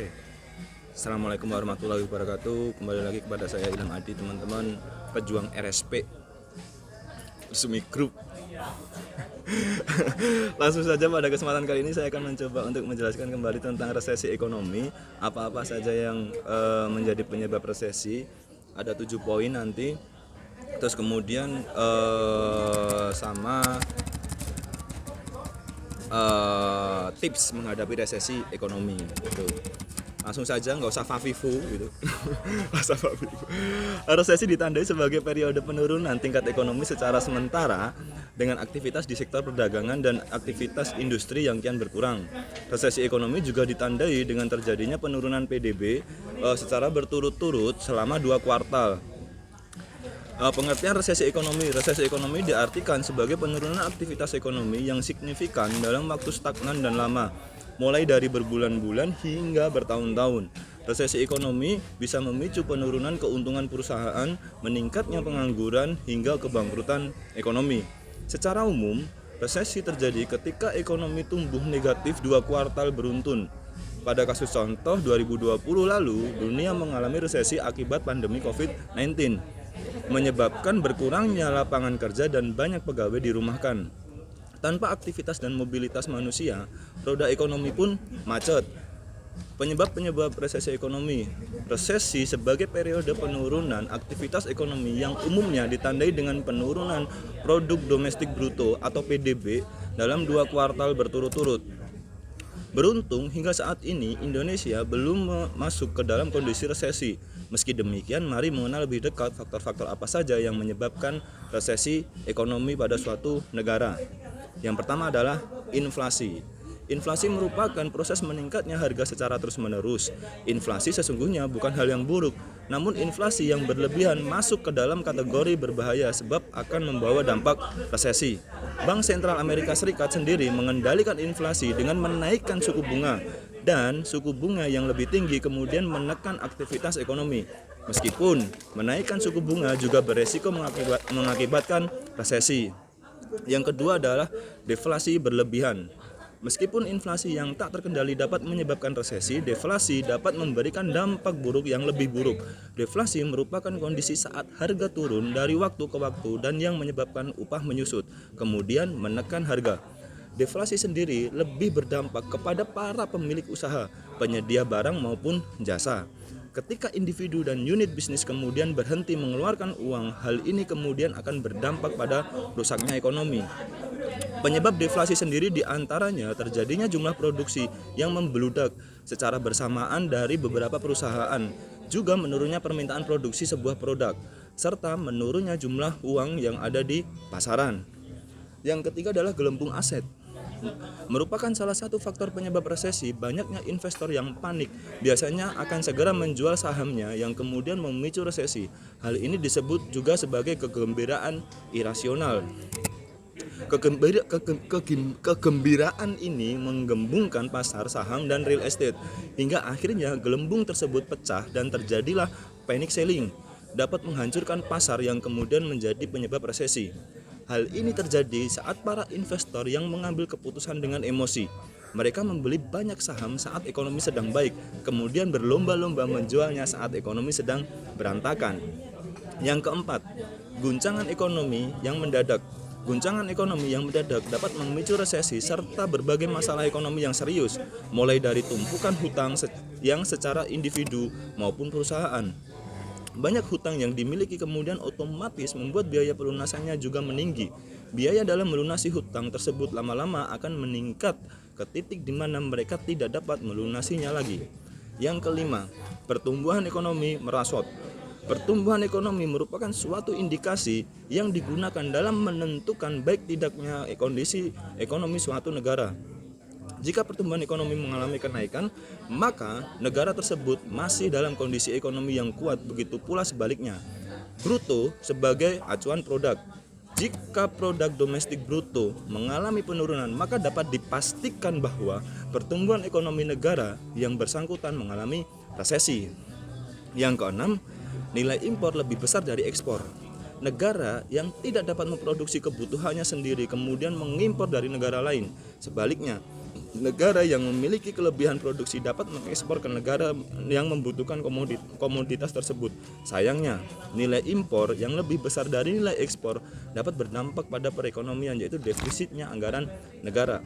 Oke, Assalamualaikum warahmatullahi wabarakatuh. Kembali lagi kepada saya Ilham Adi, teman-teman pejuang RSP Resmi Group. Langsung saja, pada kesempatan kali ini saya akan mencoba untuk menjelaskan kembali tentang resesi ekonomi, apa-apa saja yang menjadi penyebab resesi. Ada 7 poin nanti. Terus kemudian sama tips menghadapi resesi ekonomi gitu. Langsung saja, nggak usah fafifu gitu. Resesi ditandai sebagai periode penurunan tingkat ekonomi secara sementara dengan aktivitas di sektor perdagangan dan aktivitas industri yang kian berkurang. Resesi ekonomi juga ditandai dengan terjadinya penurunan PDB secara berturut-turut selama 2 kuartal. Pengertian resesi ekonomi diartikan sebagai penurunan aktivitas ekonomi yang signifikan dalam waktu stagnan dan lama, mulai dari berbulan-bulan hingga bertahun-tahun. Resesi ekonomi bisa memicu penurunan keuntungan perusahaan, meningkatnya pengangguran, hingga kebangkrutan ekonomi. Secara umum, resesi terjadi ketika ekonomi tumbuh negatif 2 kuartal beruntun. Pada kasus contoh 2020 lalu, dunia mengalami resesi akibat pandemi COVID-19, menyebabkan berkurangnya lapangan kerja dan banyak pegawai dirumahkan. Tanpa aktivitas dan mobilitas manusia, roda ekonomi pun macet. Penyebab resesi ekonomi. Resesi sebagai periode penurunan aktivitas ekonomi yang umumnya ditandai dengan penurunan produk domestik bruto atau PDB dalam 2 kuartal berturut-turut. Beruntung hingga saat ini Indonesia belum masuk ke dalam kondisi resesi. Meski demikian, mari mengenal lebih dekat faktor-faktor apa saja yang menyebabkan resesi ekonomi pada suatu negara. Yang pertama adalah inflasi. Inflasi merupakan proses meningkatnya harga secara terus-menerus. Inflasi sesungguhnya bukan hal yang buruk, namun inflasi yang berlebihan masuk ke dalam kategori berbahaya sebab akan membawa dampak resesi. Bank Sentral Amerika Serikat sendiri mengendalikan inflasi dengan menaikkan suku bunga, dan suku bunga yang lebih tinggi kemudian menekan aktivitas ekonomi. Meskipun menaikkan suku bunga juga beresiko mengakibatkan resesi. Yang kedua adalah deflasi berlebihan. Meskipun inflasi yang tak terkendali dapat menyebabkan resesi, deflasi dapat memberikan dampak buruk yang lebih buruk. Deflasi merupakan kondisi saat harga turun dari waktu ke waktu dan yang menyebabkan upah menyusut, kemudian menekan harga. Deflasi sendiri lebih berdampak kepada para pemilik usaha, penyedia barang maupun jasa. Ketika individu dan unit bisnis kemudian berhenti mengeluarkan uang, hal ini kemudian akan berdampak pada rusaknya ekonomi. Penyebab deflasi sendiri diantaranya terjadinya jumlah produksi yang membludak secara bersamaan dari beberapa perusahaan, juga menurunnya permintaan produksi sebuah produk, serta menurunnya jumlah uang yang ada di pasaran. Yang ketiga adalah gelembung aset. Merupakan salah satu faktor penyebab resesi. Banyaknya investor yang panik biasanya akan segera menjual sahamnya yang kemudian memicu resesi. Hal ini disebut juga sebagai kegembiraan irasional. Kegembiraan ini menggembungkan pasar saham dan real estate hingga akhirnya gelembung tersebut pecah dan terjadilah panic selling, dapat menghancurkan pasar yang kemudian menjadi penyebab resesi. Hal ini terjadi saat para investor yang mengambil keputusan dengan emosi. Mereka membeli banyak saham saat ekonomi sedang baik, kemudian berlomba-lomba menjualnya saat ekonomi sedang berantakan. Yang keempat, guncangan ekonomi yang mendadak. Guncangan ekonomi yang mendadak dapat memicu resesi serta berbagai masalah ekonomi yang serius, mulai dari tumpukan hutang yang secara individu maupun perusahaan. Banyak hutang yang dimiliki kemudian otomatis membuat biaya pelunasannya juga meninggi. Biaya dalam melunasi hutang tersebut lama-lama akan meningkat ke titik di mana mereka tidak dapat melunasinya lagi. Yang kelima, pertumbuhan ekonomi merasot. Pertumbuhan ekonomi merupakan suatu indikasi yang digunakan dalam menentukan baik tidaknya kondisi ekonomi suatu negara. Jika pertumbuhan ekonomi mengalami kenaikan, maka negara tersebut masih dalam kondisi ekonomi yang kuat, begitu pula sebaliknya. Bruto sebagai acuan produk. Jika produk domestik bruto mengalami penurunan, maka dapat dipastikan bahwa pertumbuhan ekonomi negara yang bersangkutan mengalami resesi. Yang keenam, nilai impor lebih besar dari ekspor. Negara yang tidak dapat memproduksi kebutuhannya sendiri kemudian mengimpor dari negara lain. Sebaliknya, Negara yang memiliki kelebihan produksi dapat mengekspor ke negara yang membutuhkan komoditas tersebut. Sayangnya, nilai impor yang lebih besar dari nilai ekspor dapat berdampak pada perekonomian, yaitu defisitnya anggaran negara.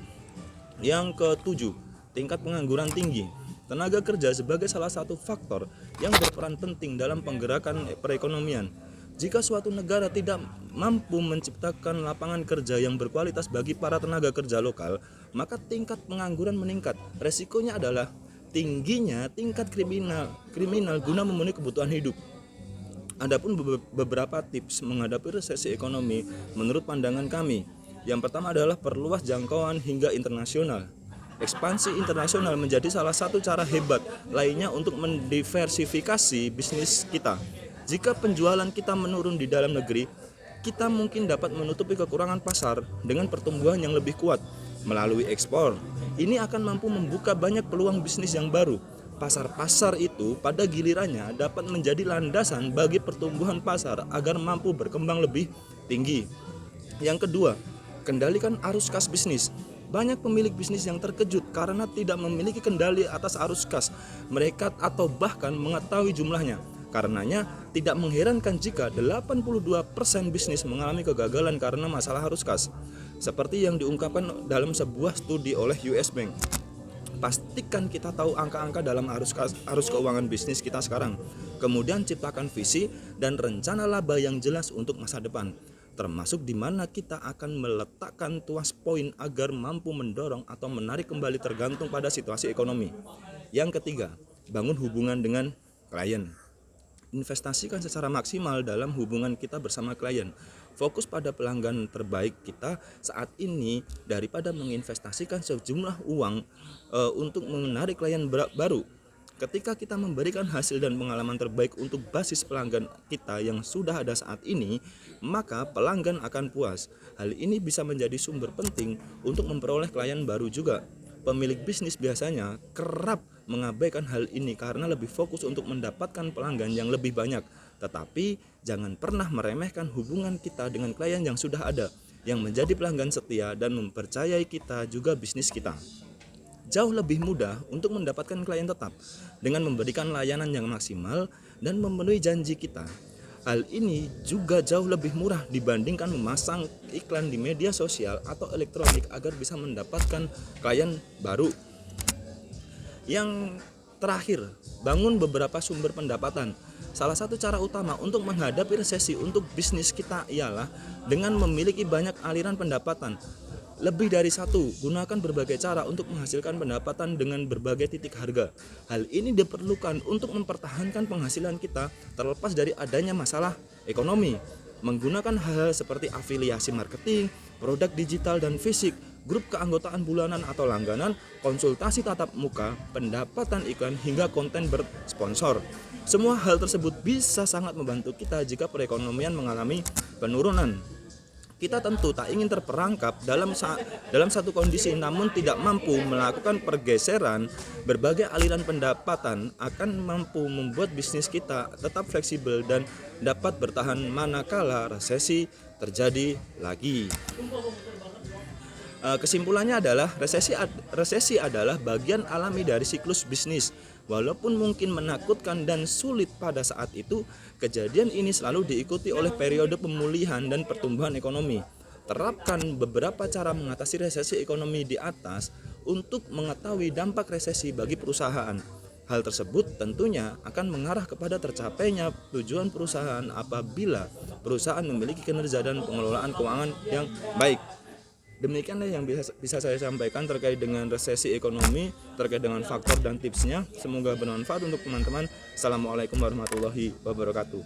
Yang ketujuh, tingkat pengangguran tinggi. Tenaga kerja sebagai salah satu faktor yang berperan penting dalam penggerakan perekonomian. Jika suatu negara tidak mampu menciptakan lapangan kerja yang berkualitas bagi para tenaga kerja lokal, maka tingkat pengangguran meningkat. Resikonya adalah tingginya tingkat kriminal guna memenuhi kebutuhan hidup. Adapun beberapa tips menghadapi resesi ekonomi menurut pandangan kami. Yang pertama adalah perluas jangkauan hingga internasional. Ekspansi internasional menjadi salah satu cara hebat lainnya untuk mendiversifikasi bisnis kita. Jika penjualan kita menurun di dalam negeri, kita mungkin dapat menutupi kekurangan pasar dengan pertumbuhan yang lebih kuat melalui ekspor. Ini akan mampu membuka banyak peluang bisnis yang baru. Pasar-pasar itu pada gilirannya dapat menjadi landasan bagi pertumbuhan pasar agar mampu berkembang lebih tinggi. Yang kedua, kendalikan arus kas bisnis. Banyak pemilik bisnis yang terkejut karena tidak memiliki kendali atas arus kas mereka atau bahkan mengetahui jumlahnya. Karenanya, tidak mengherankan jika 82% bisnis mengalami kegagalan karena masalah arus kas. Seperti yang diungkapkan dalam sebuah studi oleh US Bank. Pastikan kita tahu angka-angka dalam arus keuangan bisnis kita sekarang. Kemudian ciptakan visi dan rencana laba yang jelas untuk masa depan. Termasuk di mana kita akan meletakkan tuas poin agar mampu mendorong atau menarik kembali tergantung pada situasi ekonomi. Yang ketiga, bangun hubungan dengan klien. Investasikan secara maksimal dalam hubungan kita bersama klien. Fokus pada pelanggan terbaik kita saat ini daripada menginvestasikan sejumlah uang untuk menarik klien baru. Ketika kita memberikan hasil dan pengalaman terbaik untuk basis pelanggan kita yang sudah ada saat ini, maka pelanggan akan puas. Hal ini bisa menjadi sumber penting untuk memperoleh klien baru juga. Pemilik bisnis biasanya kerap mengabaikan hal ini karena lebih fokus untuk mendapatkan pelanggan yang lebih banyak. Tetapi jangan pernah meremehkan hubungan kita dengan klien yang sudah ada, yang menjadi pelanggan setia dan mempercayai kita juga bisnis kita. Jauh lebih mudah untuk mendapatkan klien tetap dengan memberikan layanan yang maksimal dan memenuhi janji kita. Hal ini juga jauh lebih murah dibandingkan memasang iklan di media sosial atau elektronik agar bisa mendapatkan klien baru. Yang terakhir, bangun beberapa sumber pendapatan. Salah satu cara utama untuk menghadapi resesi untuk bisnis kita ialah dengan memiliki banyak aliran pendapatan. Lebih dari satu, gunakan berbagai cara untuk menghasilkan pendapatan dengan berbagai titik harga. Hal ini diperlukan untuk mempertahankan penghasilan kita terlepas dari adanya masalah ekonomi. Menggunakan hal seperti afiliasi marketing, produk digital dan fisik, grup keanggotaan bulanan atau langganan, konsultasi tatap muka, pendapatan iklan hingga konten bersponsor. Semua hal tersebut bisa sangat membantu kita jika perekonomian mengalami penurunan. Kita tentu tak ingin terperangkap dalam satu kondisi namun tidak mampu melakukan pergeseran. Berbagai aliran pendapatan akan mampu membuat bisnis kita tetap fleksibel dan dapat bertahan manakala resesi terjadi lagi. Kesimpulannya adalah resesi adalah bagian alami dari siklus bisnis. Walaupun mungkin menakutkan dan sulit pada saat itu, kejadian ini selalu diikuti oleh periode pemulihan dan pertumbuhan ekonomi. Terapkan beberapa cara mengatasi resesi ekonomi di atas untuk mengetahui dampak resesi bagi perusahaan. Hal tersebut tentunya akan mengarah kepada tercapainya tujuan perusahaan apabila perusahaan memiliki kinerja dan pengelolaan keuangan yang baik. Demikianlah yang bisa saya sampaikan terkait dengan resesi ekonomi, terkait dengan faktor dan tipsnya. Semoga bermanfaat untuk teman-teman. Assalamualaikum warahmatullahi wabarakatuh.